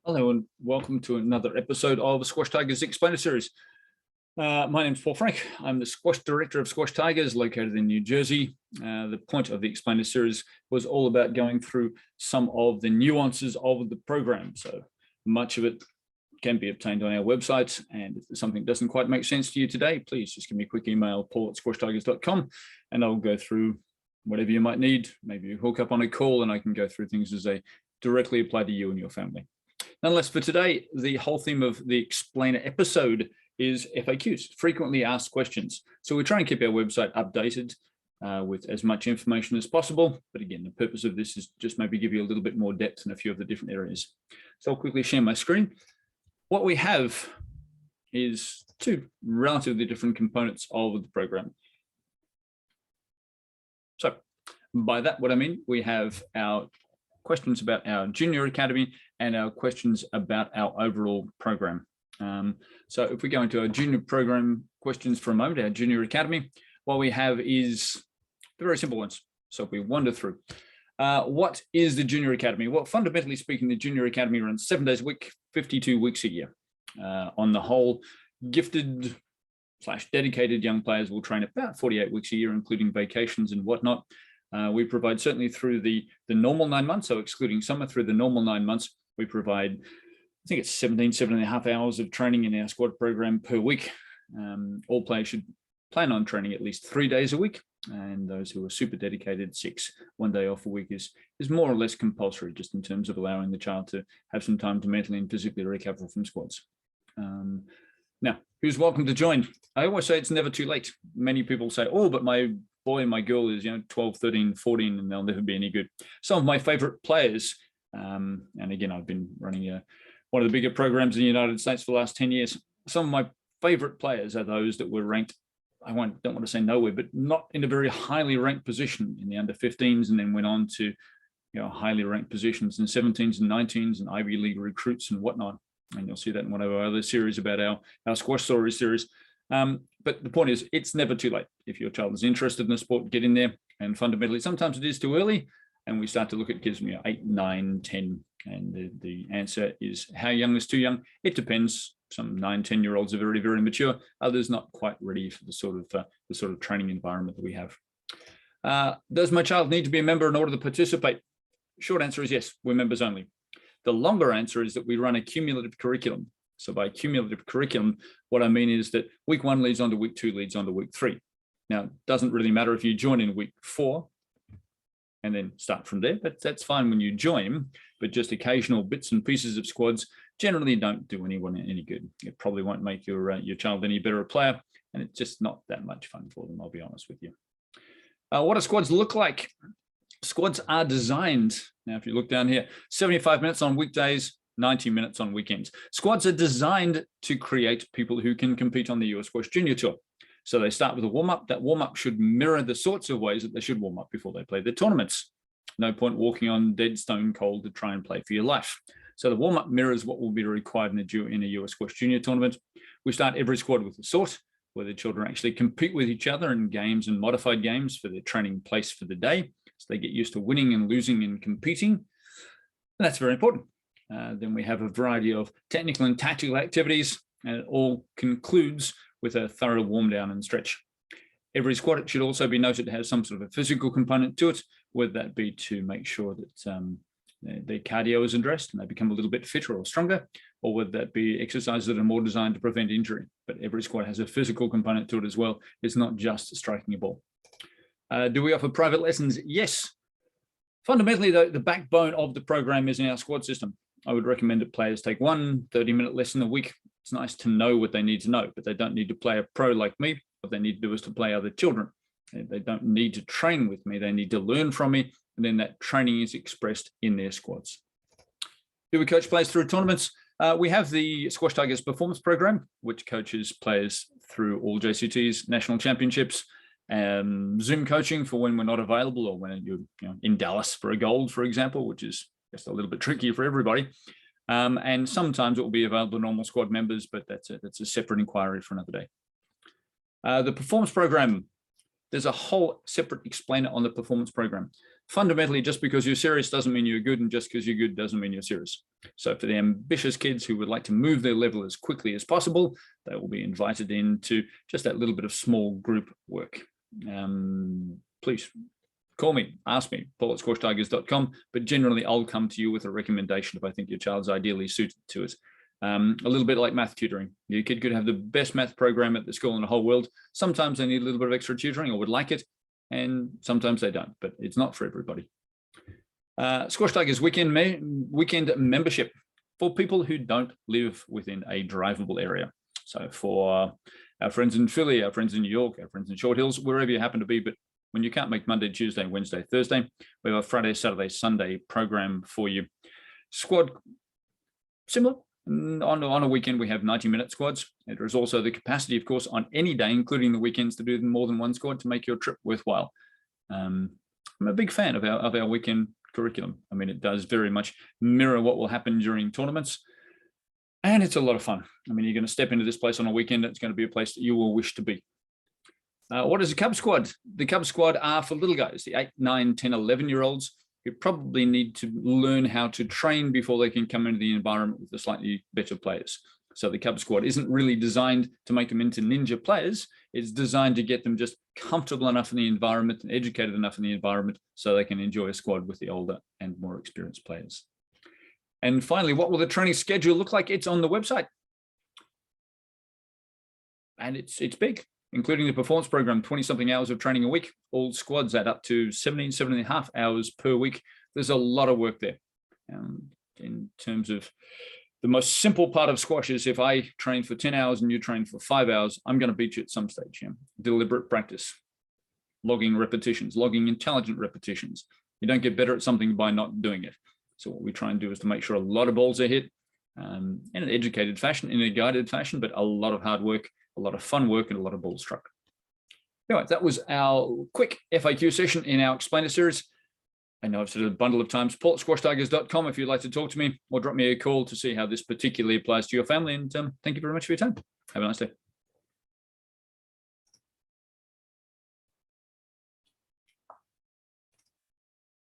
Hello and welcome to another episode of the Squash Tigers Explainer Series. My name's Paul Frank. I'm the Squash Director of Squash Tigers located in New Jersey. The point of the Explainer Series was all about going through some of the nuances of the program. So much of it can be obtained on our website, and if something doesn't quite make sense to you today, please just give me a quick email, paul@squashtigers.com, and I'll go through whatever you might need. Maybe you hook up on a call and I can go through things as they directly apply to you and your family. Nonetheless, for today, the whole theme of the Explainer episode is FAQs, frequently asked questions. So we try and keep our website updated with as much information as possible. But again, the purpose of this is just maybe give you a little bit more depth in a few of the different areas. So I'll quickly share my screen. What we have is two relatively different components of the program. So by that, what I mean, we have our questions about our junior academy and our questions about our overall program. So if we go into our junior program questions for a moment, our junior academy, what we have is the very simple ones. So if we wander through, what is the junior academy? Well, fundamentally speaking, the junior academy runs 7 days a week, 52 weeks a year. On the whole, gifted/dedicated young players will train about 48 weeks a year, including vacations and whatnot. We provide certainly through the normal 9 months, so excluding summer, through the normal 9 months, we provide, I think it's 17.5 hours of training in our squad program per week. All players should plan on training at least 3 days a week, and those who are super dedicated, 6, 1 day off a week is more or less compulsory, just in terms of allowing the child to have some time to mentally and physically recover from squads. Now, who's welcome to join? I always say it's never too late. Many people say, oh, but my boy and my girl is 12, 13, 14, and they'll never be any good. Some of my favorite players, and again, I've been running one of the bigger programs in the United States for the last 10 years. Some of my favorite players are those that were ranked, don't want to say nowhere, but not in a very highly ranked position in the under 15s, and then went on to highly ranked positions in 17s and 19s and Ivy League recruits and whatnot. And you'll see that in one of our other series about our Squash Stories series. But the point is, it's never too late. If your child is interested in the sport, get in there. And fundamentally, sometimes it is too early, and we start to look at kids 8, 9, 10. And the answer is, how young is too young? It depends. Some 9, 10-year-olds are very, very mature. Others not quite ready for the sort of training environment that we have. Does my child need to be a member in order to participate? Short answer is yes, we're members only. The longer answer is that we run a cumulative curriculum. So by cumulative curriculum, what I mean is that week 1 leads on to week 2, leads on to week 3. Now, it doesn't really matter if you join in week 4 and then start from there, but that's fine when you join, but just occasional bits and pieces of squads generally don't do anyone any good. It probably won't make your child any better a player, and it's just not that much fun for them, I'll be honest with you. What do squads look like? Squads are designed, now if you look down here, 75 minutes on weekdays, 90 minutes on weekends. Squads are designed to create people who can compete on the US Squash Junior Tour. So they start with a warm-up. That warm-up should mirror the sorts of ways that they should warm up before they play their tournaments. No point walking on dead stone cold to try and play for your life. So the warm-up mirrors what will be required in a US Squash Junior tournament. We start every squad with a sort, where the children actually compete with each other in games and modified games for their training place for the day. So they get used to winning and losing and competing. And that's very important. Then we have a variety of technical and tactical activities, and it all concludes with a thorough warm down and stretch. Every squad, it should also be noted, to have some sort of a physical component to it, whether that be to make sure that their cardio is addressed and they become a little bit fitter or stronger, or whether that be exercises that are more designed to prevent injury. But every squad has a physical component to it as well. It's not just striking a ball. Do we offer private lessons? Yes. Fundamentally, though, the backbone of the program is in our squad system. I would recommend that players take 1 30-minute lesson a week. It's nice to know what they need to know, but they don't need to play a pro like me. What they need to do is to play other children. They don't need to train with me. They need to learn from me, and then that training is expressed in their squads. Do we coach players through tournaments? We have the Squash Tigers Performance Program, which coaches players through all JCTs, national championships, Zoom coaching for when we're not available, or when you're in Dallas for a gold, for example, which is just a little bit tricky for everybody. And sometimes it will be available to normal squad members, but that's a separate inquiry for another day. The performance program, there's a whole separate explainer on the performance program. fundamentally, just because you're serious doesn't mean you're good, and just because you're good doesn't mean you're serious. So for the ambitious kids who would like to move their level as quickly as possible, they will be invited into just that little bit of small group work. Please call me, ask me, paul@squashtigers.com, but generally I'll come to you with a recommendation if I think your child's ideally suited to it. A little bit like math tutoring. Your kid could have the best math program at the school in the whole world. Sometimes they need a little bit of extra tutoring or would like it, and sometimes they don't, but it's not for everybody. Squash Tigers weekend membership for people who don't live within a drivable area. So for our friends in Philly, our friends in New York, our friends in Short Hills, wherever you happen to be, but when you can't make Monday, Tuesday, Wednesday, Thursday, we have a Friday, Saturday, Sunday program for you. Squad, similar. On a weekend, we have 90-minute squads. There is also the capacity, of course, on any day, including the weekends, to do more than one squad to make your trip worthwhile. I'm a big fan of our weekend curriculum. I mean, it does very much mirror what will happen during tournaments, and it's a lot of fun. I mean, you're going to step into this place on a weekend. It's going to be a place that you will wish to be. What is a Cub Squad? The Cub Squad are for little guys, the 8, 9, 10, 11-year-olds who probably need to learn how to train before they can come into the environment with the slightly better players. So the Cub Squad isn't really designed to make them into ninja players. It's designed to get them just comfortable enough in the environment and educated enough in the environment so they can enjoy a squad with the older and more experienced players. And finally, what will the training schedule look like? It's on the website. And it's big, including the performance program, 20-something hours of training a week. All squads add up to 17.5 hours per week. There's a lot of work there. In terms of the most simple part of squash is if I train for 10 hours and you train for 5 hours, I'm going to beat you at some stage. Deliberate practice, logging repetitions, logging intelligent repetitions. You don't get better at something by not doing it. So what we try and do is to make sure a lot of balls are hit in an educated fashion, in a guided fashion, but a lot of hard work, a lot of fun work, and a lot of balls struck. Anyway, that was our quick FAQ session in our Explainer series. I know I've said it a bundle of times. paul@squashtigers.com if you'd like to talk to me, or drop me a call to see how this particularly applies to your family. And thank you very much for your time. Have a nice day.